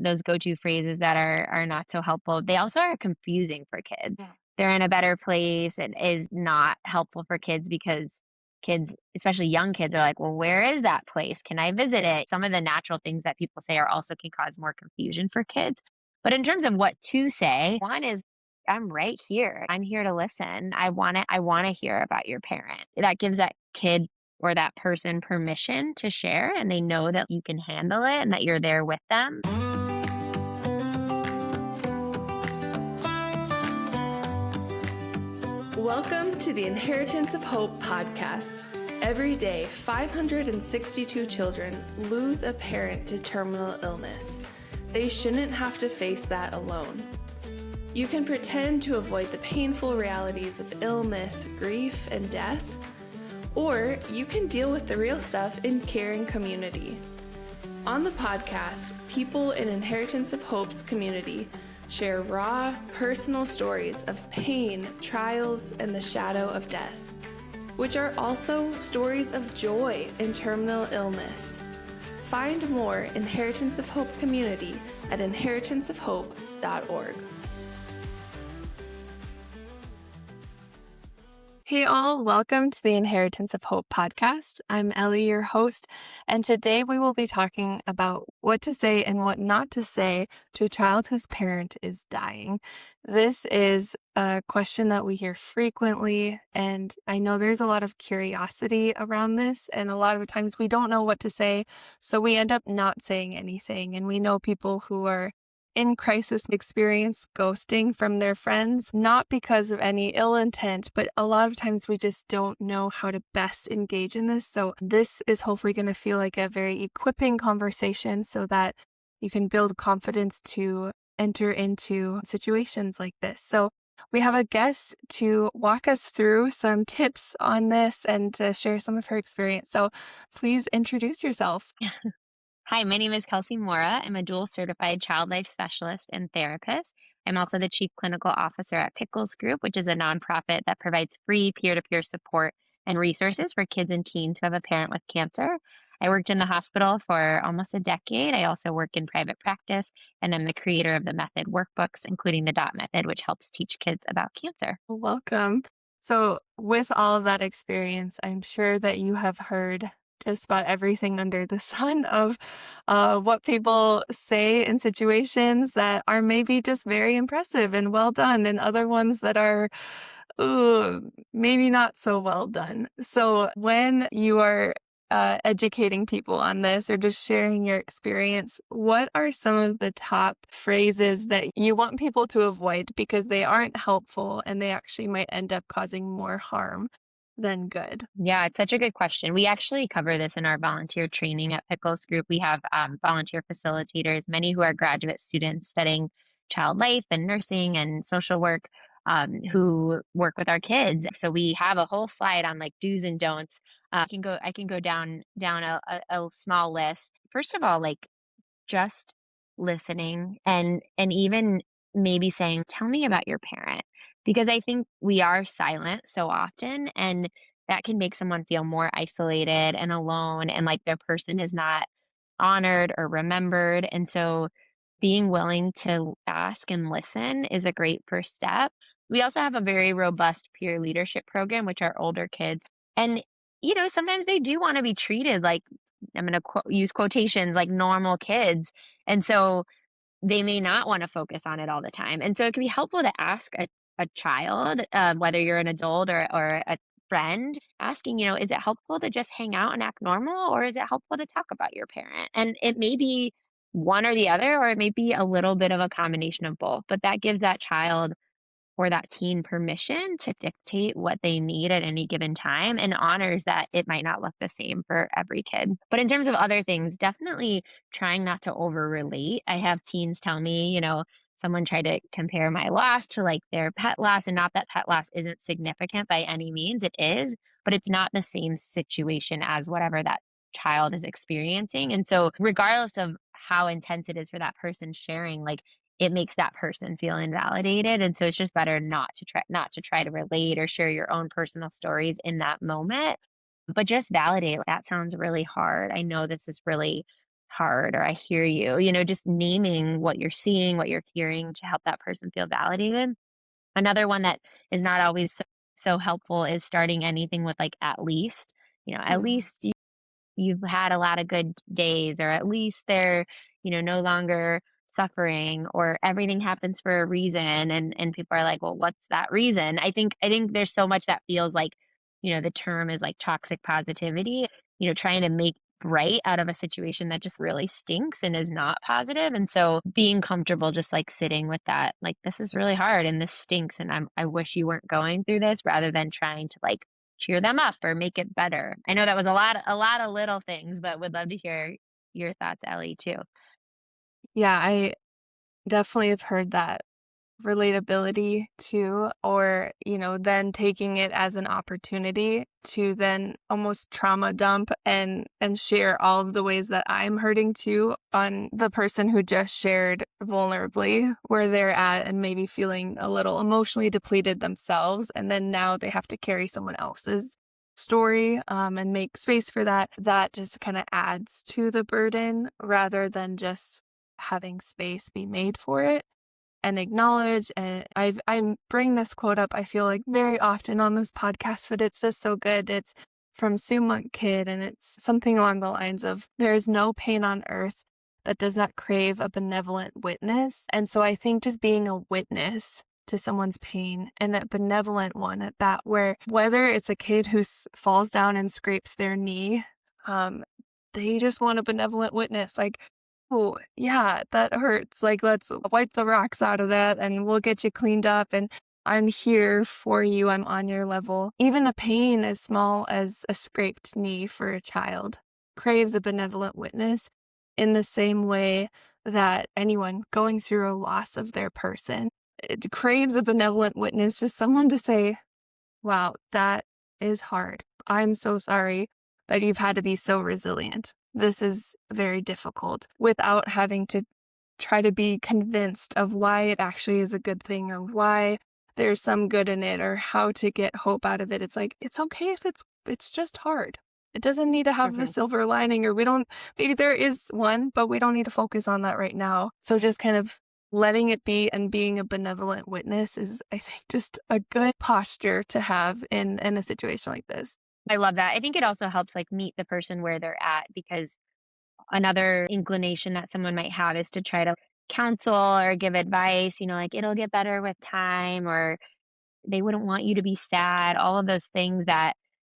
those go-to phrases that are not so helpful. They also are confusing for kids. Yeah. They're in a better place. It is not helpful for kids because kids, especially young kids, are like, well, where is that place? Can I visit it? Some of the natural things that people say are also can cause more confusion for kids. But in terms of what to say, one is I'm right here. I'm here to listen. I want to hear about your parent. That gives that kid or that person permission to share and they know that you can handle it and that you're there with them. Welcome to the Inheritance of Hope podcast. Every day, 562 children lose a parent to terminal illness. They shouldn't have to face that alone. You can pretend to avoid the painful realities of illness, grief, and death, or you can deal with the real stuff in caring community. On the podcast, people in Inheritance of Hope's community share raw, personal stories of pain, trials, and the shadow of death, which are also stories of joy in terminal illness. Find more Inheritance of Hope community at inheritanceofhope.org. Hey all, welcome to the Inheritance of Hope podcast. I'm Ellie, your host, and today we will be talking about what to say and what not to say to a child whose parent is dying. This is a question that we hear frequently, and I know there's a lot of curiosity around this, and a lot of times we don't know what to say, so we end up not saying anything, and we know people who are in crisis experience ghosting from their friends, not because of any ill intent, but a lot of times we just don't know how to best engage in this. So this is hopefully going to feel like a very equipping conversation so that you can build confidence to enter into situations like this. So we have a guest to walk us through some tips on this and to share some of her experience. So please introduce yourself. Hi, my name is Kelsey Mora. I'm a dual certified child life specialist and therapist. I'm also the chief clinical officer at Pickles Group, which is a nonprofit that provides free peer to peer support and resources for kids and teens who have a parent with cancer. I worked in the hospital for almost a decade. I also work in private practice, and I'm the creator of the method workbooks, including the DOT method, which helps teach kids about cancer. Welcome. So, with all of that experience, I'm sure that you have heard just about everything under the sun of what people say in situations that are maybe just very impressive and well done, and other ones that are maybe not so well done. So, when you are educating people on this or just sharing your experience, what are some of the top phrases that you want people to avoid because they aren't helpful and they actually might end up causing more harm than good? Yeah, it's such a good question. We actually cover this in our volunteer training at Pickles Group. We have volunteer facilitators, many who are graduate students studying child life and nursing and social work, who work with our kids. So we have a whole slide on like do's and don'ts. I can go down a small list. First of all, like just listening and even maybe saying, "Tell me about your parent." Because I think we are silent so often, and that can make someone feel more isolated and alone and like their person is not honored or remembered. And so being willing to ask and listen is a great first step. We also have a very robust peer leadership program, which are older kids. And, sometimes they do want to be treated like I'm going to use quotations like normal kids. And so they may not want to focus on it all the time. And so it can be helpful to ask a child, whether you're an adult or a friend, asking, is it helpful to just hang out and act normal, or is it helpful to talk about your parent? And it may be one or the other, or it may be a little bit of a combination of both, but that gives that child or that teen permission to dictate what they need at any given time and honors that it might not look the same for every kid. But in terms of other things, definitely trying not to over relate. I have teens tell me, someone tried to compare my loss to like their pet loss, and not that pet loss isn't significant by any means, it is, but it's not the same situation as whatever that child is experiencing. And so, regardless of how intense it is for that person sharing, like it makes that person feel invalidated. And so it's just better not to try to relate or share your own personal stories in that moment, but just validate, that sounds really hard. I know this is really hard, or I hear you, just naming what you're seeing, what you're hearing to help that person feel validated. Another one that is not always so helpful is starting anything with like at least, at Mhm. least you've had a lot of good days, or at least they're, no longer suffering, or everything happens for a reason. And people are like, well, what's that reason? I think there's so much that feels like, the term is like toxic positivity, trying to make right out of a situation that just really stinks and is not positive. And so being comfortable just like sitting with that, like this is really hard and this stinks and I wish you weren't going through this, rather than trying to like cheer them up or make it better. I know that was a lot of little things, but would love to hear your thoughts, Ellie, too. Yeah, I definitely have heard that relatability too, or, then taking it as an opportunity to then almost trauma dump and share all of the ways that I'm hurting too on the person who just shared vulnerably where they're at and maybe feeling a little emotionally depleted themselves. And then now they have to carry someone else's story and make space for that. That just kind of adds to the burden rather than just having space be made for it and acknowledge. And I bring this quote up, I feel like very often on this podcast, but it's just so good. It's from Sue Monk Kid, and it's something along the lines of, there is no pain on earth that does not crave a benevolent witness. And so I think just being a witness to someone's pain, and a benevolent one at that, where whether it's a kid who falls down and scrapes their knee, um, they just want a benevolent witness. Like, oh, yeah, that hurts. Like, let's wipe the rocks out of that and we'll get you cleaned up. And I'm here for you. I'm on your level. Even a pain as small as a scraped knee for a child craves a benevolent witness in the same way that anyone going through a loss of their person, it craves a benevolent witness, just someone to say, wow, that is hard. I'm so sorry that you've had to be so resilient. This is very difficult, without having to try to be convinced of why it actually is a good thing, or why there's some good in it, or how to get hope out of it. It's like, it's okay if it's just hard. It doesn't need to have the Mhm. silver lining, or we don't, maybe there is one, but we don't need to focus on that right now. So just kind of letting it be and being a benevolent witness is, I think, just a good posture to have in a situation like this. I love that. I think it also helps like meet the person where they're at, because another inclination that someone might have is to try to counsel or give advice, like it'll get better with time, or they wouldn't want you to be sad, all of those things that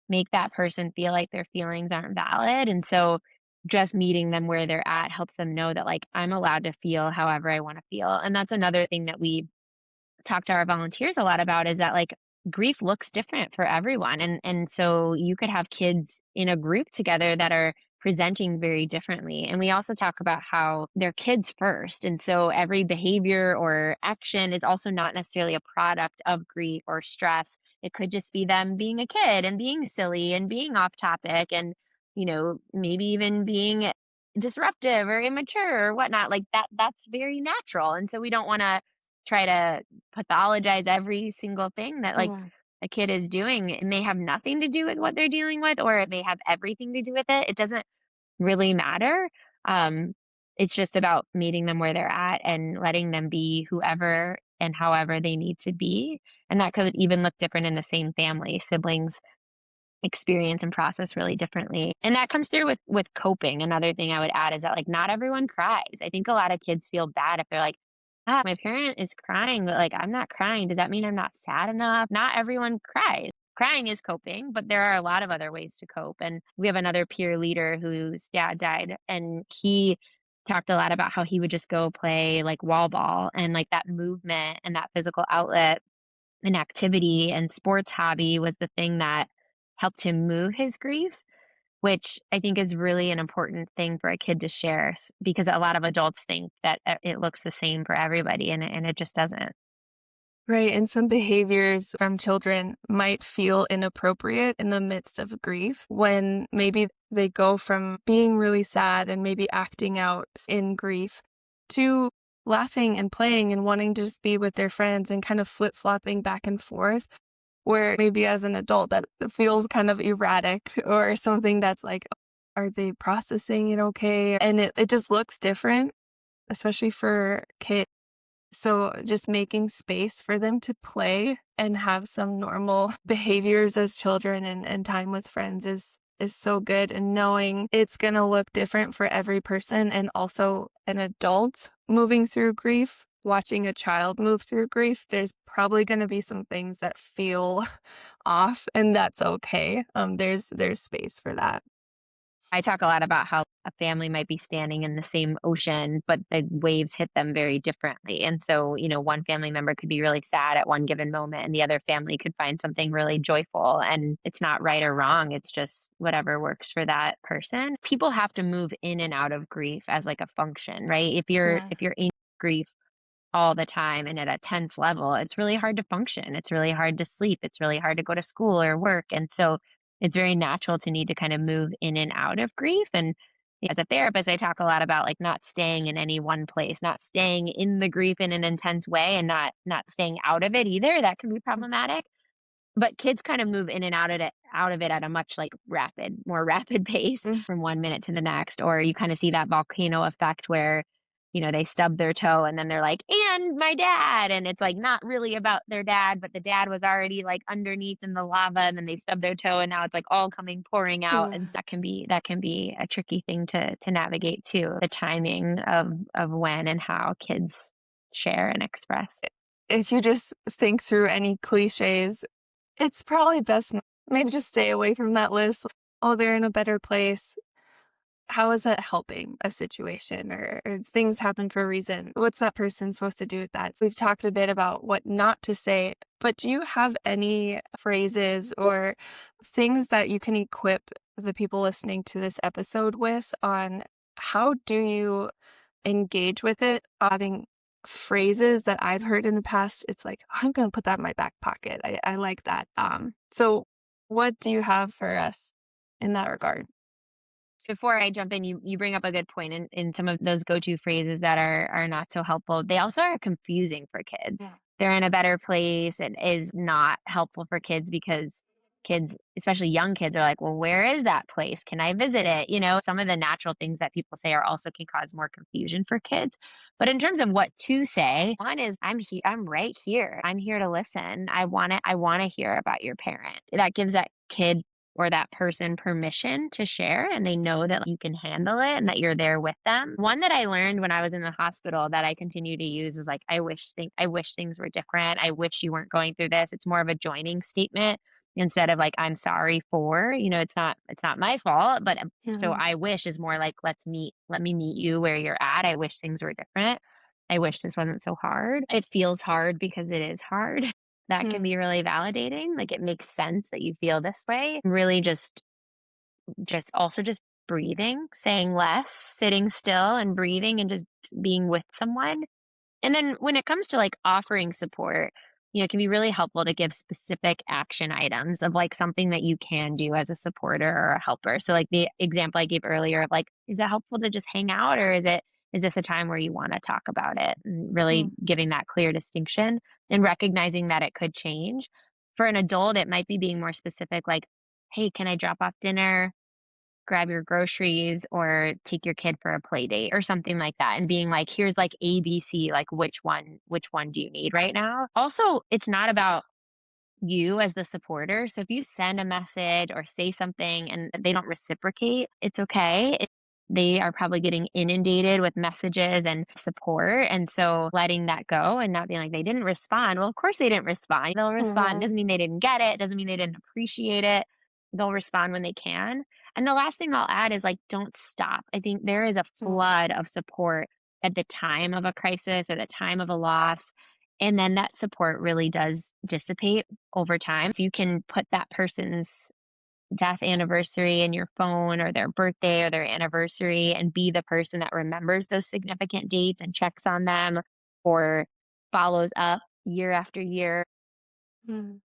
make that person feel like their feelings aren't valid. And so just meeting them where they're at helps them know that like I'm allowed to feel however I want to feel. And that's another thing that we talk to our volunteers a lot about, is that like grief looks different for everyone. And so you could have kids in a group together that are presenting very differently. And we also talk about how they're kids first. And so every behavior or action is also not necessarily a product of grief or stress. It could just be them being a kid and being silly and being off topic, and maybe even being disruptive or immature or whatnot. Like that's very natural. And so we don't want to try to pathologize every single thing that like Mm. a kid is doing. It may have nothing to do with what they're dealing with, or it may have everything to do with it. It doesn't really matter. Um, it's just about meeting them where they're at and letting them be whoever and however they need to be. And that could even look different in the same family. Siblings experience and process really differently. And that comes through with coping. Another thing I would add is that like not everyone cries. I think a lot of kids feel bad if they're like, ah, my parent is crying, but like I'm not crying. Does that mean I'm not sad enough? Not everyone cries. Crying is coping, but there are a lot of other ways to cope. And we have another peer leader whose dad died, and he talked a lot about how he would just go play like wall ball, and like that movement and that physical outlet and activity and sports hobby was the thing that helped him move his grief, which I think is really an important thing for a kid to share, because a lot of adults think that it looks the same for everybody, and it just doesn't. Right. And some behaviors from children might feel inappropriate in the midst of grief, when maybe they go from being really sad and maybe acting out in grief to laughing and playing and wanting to just be with their friends, and kind of flip flopping back and forth. Where maybe as an adult that feels kind of erratic, or something that's like, Are they processing it okay? And it just looks different, especially for kids. So just making space for them to play and have some normal behaviors as children and time with friends is so good. And knowing it's gonna look different for every person and also an adult moving through grief, watching a child move through grief, there's probably gonna be some things that feel off and that's okay. There's space for that. I talk a lot about how a family might be standing in the same ocean, but the waves hit them very differently. And so, one family member could be really sad at one given moment, and the other family could find something really joyful. And it's not right or wrong. It's just whatever works for that person. People have to move in and out of grief as like a function, right? Yeah. If you're in grief all the time and at a tense level, it's really hard to function. It's really hard to sleep. It's really hard to go to school or work. And so it's very natural to need to kind of move in and out of grief. And as a therapist, I talk a lot about like not staying in any one place, not staying in the grief in an intense way and not staying out of it either. That can be problematic. But kids kind of move in and out of it at a much, like, more rapid pace Mm. from 1 minute to the next, or you kinda see that volcano effect where, they stub their toe and then they're like, "And my dad," and it's, like, not really about their dad, but the dad was already, like, underneath in the lava, and then they stub their toe, and now it's, like, all coming pouring out, and Yeah. so that can be a tricky thing to navigate too, the timing of when and how kids share and express. If you just think through any cliches, it's probably best maybe just stay away from that list. Oh, they're in a better place. How is that helping a situation or things happen for a reason? What's that person supposed to do with that? So we've talked a bit about what not to say, but do you have any phrases or things that you can equip the people listening to this episode with on how do you engage with it? Adding phrases that I've heard in the past, it's like, I'm going to put that in my back pocket. I like that. So what do you have for us in that regard? Before I jump in, you bring up a good point in some of those go-to phrases that are not so helpful. They also are confusing for kids. Yeah. They're in a better place. It is not helpful for kids because kids, especially young kids, are like, well, where is that place? Can I visit it? Some of the natural things that people say are also can cause more confusion for kids. But in terms of what to say, one is I'm here, I'm right here. I'm here to listen. I want to hear about your parent. That gives that kid or that person permission to share and they know that you can handle it and that you're there with them. One that I learned when I was in the hospital that I continue to use is like I wish things were different. I wish you weren't going through this. It's more of a joining statement instead of like I'm sorry for, it's not my fault, but so Yeah. I wish is more like let me meet you where you're at. I wish things were different. I wish this wasn't so hard. It feels hard because it is hard. That can Mm. be really validating, like, it makes sense that you feel this way. Really just breathing, saying less, sitting still and breathing and just being with someone. And then when it comes to like offering support, it can be really helpful to give specific action items of like something that you can do as a supporter or a helper. So like the example I gave earlier of like, is it helpful to just hang out or is this a time where you want to talk about it? And really Mm. giving that clear distinction and recognizing that it could change. For an adult, it might be being more specific, like, hey, can I drop off dinner? Grab your groceries or take your kid for a play date or something like that and being like here's like ABC, like which one do you need right now. Also, it's not about you as the supporter. So if you send a message or say something and they don't reciprocate, it's okay. They are probably getting inundated with messages and support. And so letting that go and not being like they didn't respond. Well, of course they didn't respond. They'll respond. Mhm. Doesn't mean they didn't get it. Doesn't mean they didn't appreciate it. They'll respond when they can. And the last thing I'll add is like, don't stop. I think there is a Mm. flood of support at the time of a crisis or the time of a loss. And then that support really does dissipate over time. If you can put that person's death anniversary in your phone or their birthday or their anniversary and be the person that remembers those significant dates and checks on them or follows up year after year, Mm.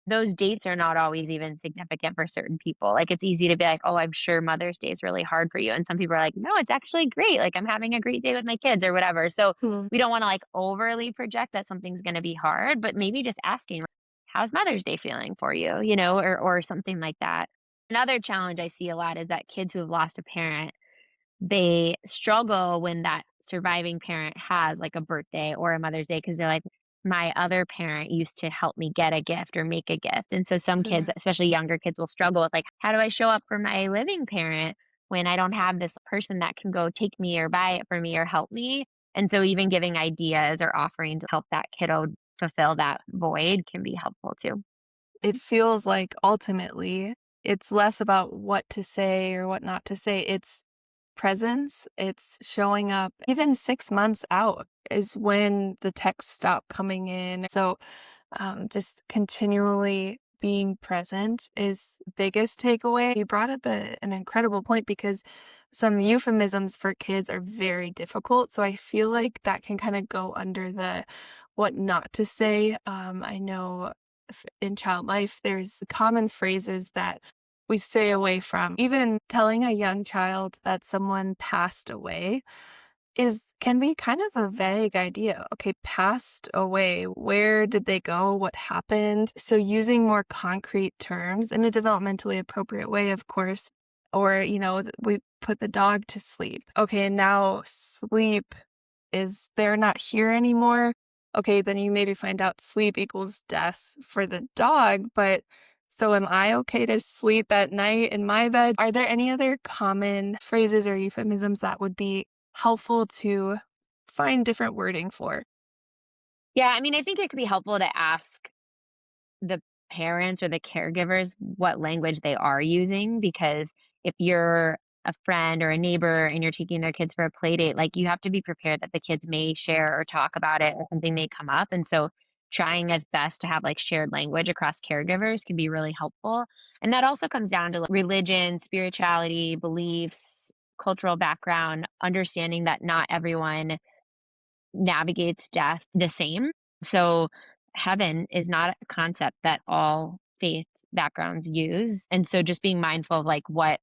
those dates are not always even significant for certain people. Like it's easy to be like, "Oh, I'm sure Mother's Day is really hard for you." And some people are like, "No, it's actually great. Like I'm having a great day with my kids or whatever." So Mm. we don't want to like overly project that something's going to be hard, but maybe just asking, like, "How's Mother's Day feeling for you?" or something like that. Another challenge I see a lot is that kids who have lost a parent, they struggle when that surviving parent has, like, a birthday or a Mother's Day because 'cause they're like, "My other parent used to help me get a gift or make a gift," and so some kids, Mhm. especially younger kids, will struggle with, like, "How do I show up for my living parent when I don't have this person that can go take me or buy it for me or help me?" And so even giving ideas or offering to help that kiddo fulfill that void can be helpful too. It feels like ultimately it's less about what to say or what not to say. It's presence, it's showing up. Even 6 months out is when the texts stop coming in. So, just continually being present is biggest takeaway. You brought up an incredible point because some euphemisms for kids are very difficult. So I feel like that can kind of go under the what not to say. I know in child life, there's common phrases that we stay away from. Even telling a young child that someone passed away is can be kind of a vague idea. Okay, passed away. Where did they go? What happened? So using more concrete terms in a developmentally appropriate way, of course. Or, we put the dog to sleep. Okay, and now sleep is they're not here anymore. Okay, then you maybe find out sleep equals death for the dog, but so am I okay to sleep at night in my bed? Are there any other common phrases or euphemisms that would be helpful to find different wording for? Yeah, I mean, I think it could be helpful to ask the parents or the caregivers what language they are using because if you're a friend or a neighbor and you're taking their kids for a play date, like you have to be prepared that the kids may share or talk about it or something may come up. And so trying as best to have like shared language across caregivers can be really helpful. And that also comes down to like, religion, spirituality, beliefs, cultural background, understanding that not everyone navigates death the same. So heaven is not a concept that all faith backgrounds use. And so just being mindful of like what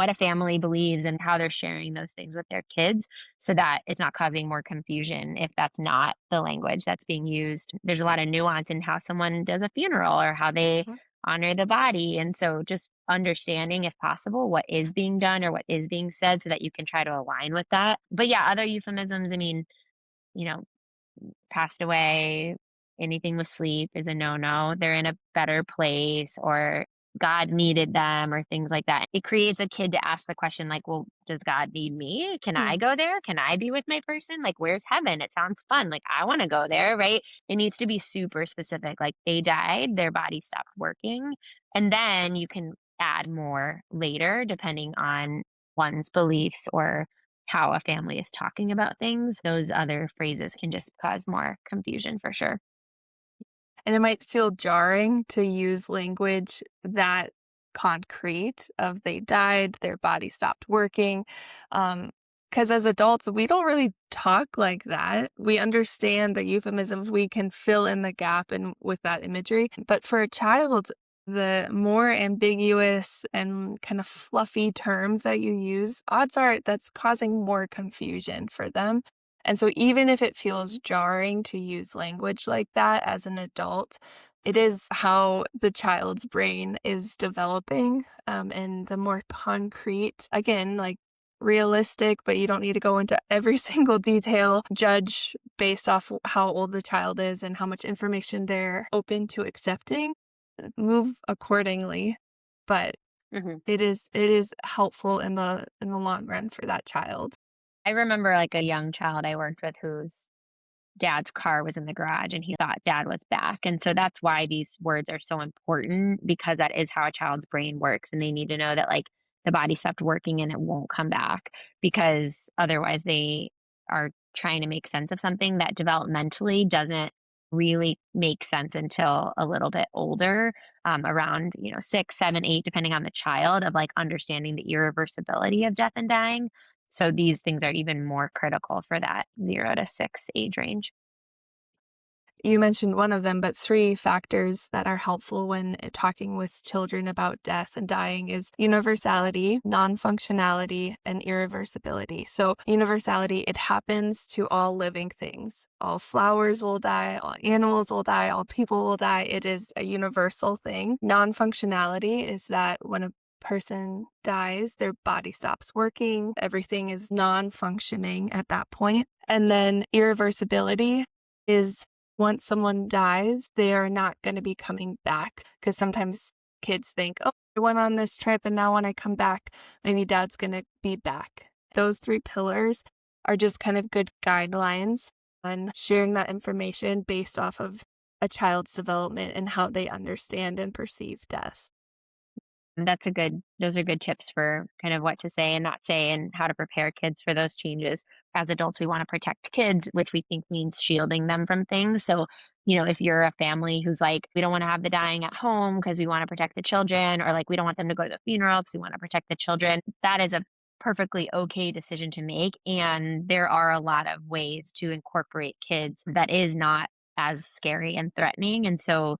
a family believes and how they're sharing those things with their kids so that it's not causing more confusion if that's not the language that's being used. There's a lot of nuance in how someone does a funeral or how they Mhm. honor the body. And so just understanding if possible what is being done or what is being said so that you can try to align with that. But yeah, other euphemisms, I mean, you know, passed away, anything with sleep is a no-no. They're in a better place or God needed them or things like that. It creates a kid to ask the question like, "Well, does God need me? Can Hmm. I go there? Can I be with my person? Like, where's heaven? It sounds fun. Like, I want to go there, right?" It needs to be super specific. Like, they died, their body stopped working, and then you can add more later depending on one's beliefs or how a family is talking about things, those other phrases can just cause more confusion for sure. And it might feel jarring to use language that concrete of they died, their body stopped working. Because as adults, we don't really talk like that. We understand the euphemisms, we can fill in the gap and with that imagery. But for a child, the more ambiguous and kind of fluffy terms that you use, odds are that's causing more confusion for them. And so even if it feels jarring to use language like that as an adult, it is how the child's brain is developing. And the more concrete, again, like realistic, but you don't need to go into every single detail, judge based off how old the child is and how much information they're open to accepting, move accordingly. But Mhm. it is helpful in the long run for that child. I remember like a young child I worked with whose dad's car was in the garage and he thought dad was back. And so that's why these words are so important because that is how a child's brain works. And they need to know that like the body stopped working and it won't come back because otherwise they are trying to make sense of something that developmentally doesn't really make sense until a little bit older, around, 6, 7, 8, depending on the child, of like understanding the irreversibility of death and dying. So these things are even more critical for that 0 to 6 age range. You mentioned one of them, but 3 factors that are helpful when talking with children about death and dying is universality, non-functionality, and irreversibility. So universality, it happens to all living things. All flowers will die, all animals will die, all people will die. It is a universal thing. Non-functionality is that when a person dies, their body stops working, everything is non-functioning at that point. And then irreversibility is once someone dies, they are not going to be coming back because sometimes kids think, oh, I went on this trip and now when I come back, maybe dad's going to be back. Those three pillars are just kind of good guidelines on sharing that information based off of a child's development and how they understand and perceive death. And those are good tips for kind of what to say and not say and how to prepare kids for those changes. As adults, we want to protect kids, which we think means shielding them from things. So, if you're a family who's like, we don't want to have the dying at home because we want to protect the children, or like, we don't want them to go to the funeral because we want to protect the children, that is a perfectly okay decision to make. And there are a lot of ways to incorporate kids that is not as scary and threatening. And so,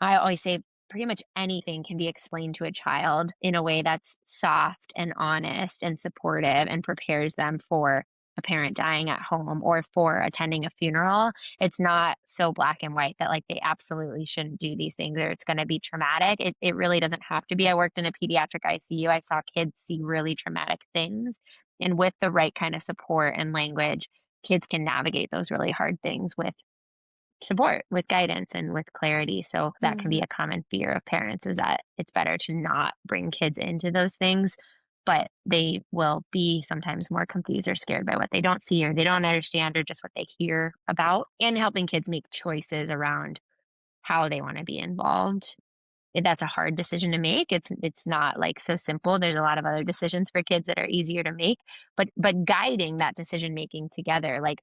I always say pretty much anything can be explained to a child in a way that's soft and honest and supportive and prepares them for a parent dying at home or for attending a funeral. It's not so black and white that like they absolutely shouldn't do these things or it's going to be traumatic. It really doesn't have to be. I worked in a pediatric ICU. I saw kids see really traumatic things. And with the right kind of support and language, kids can navigate those really hard things with support, with guidance, and with clarity. So that can be Mhm. a common fear of parents is that it's better to not bring kids into those things, but they will be sometimes more confused or scared by what they don't see or they don't understand or just what they hear about, and helping kids make choices around how they want to be involved. That's a hard decision to make. It's not like so simple. There's a lot of other decisions for kids that are easier to make, but guiding that decision making together, like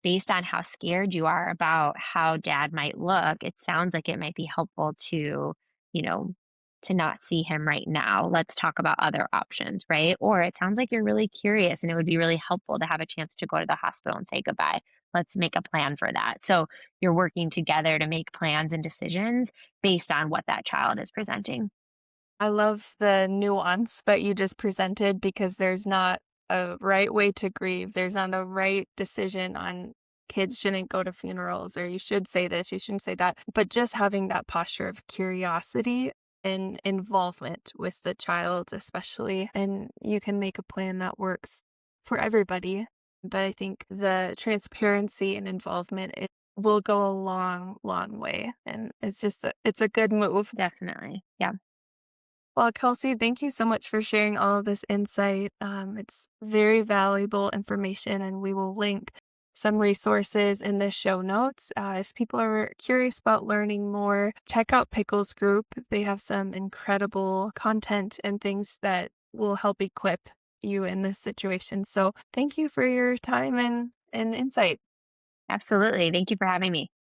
based on how scared you are about how dad might look, it sounds like it might be helpful you know, to not see him right now. Let's talk about other options, right? Or it sounds like you're really curious and it would be really helpful to have a chance to go to the hospital and say goodbye. Let's make a plan for that. So you're working together to make plans and decisions based on what that child is presenting. I love the nuance that you just presented because there's not a right way to grieve. There's not a right decision on kids shouldn't go to funerals or you should say this, you shouldn't say that. But just having that posture of curiosity and involvement with the child, especially, and you can make a plan that works for everybody. But I think the transparency and involvement it will go a long, long way. And it's a good move. Definitely. Yeah. Well, Kelsey, thank you so much for sharing all of this insight. It's very valuable information, and we will link some resources in the show notes. If people are curious about learning more, check out Pickles Group. They have some incredible content and things that will help equip you in this situation. So, thank you for your time and insight. Absolutely. Thank you for having me.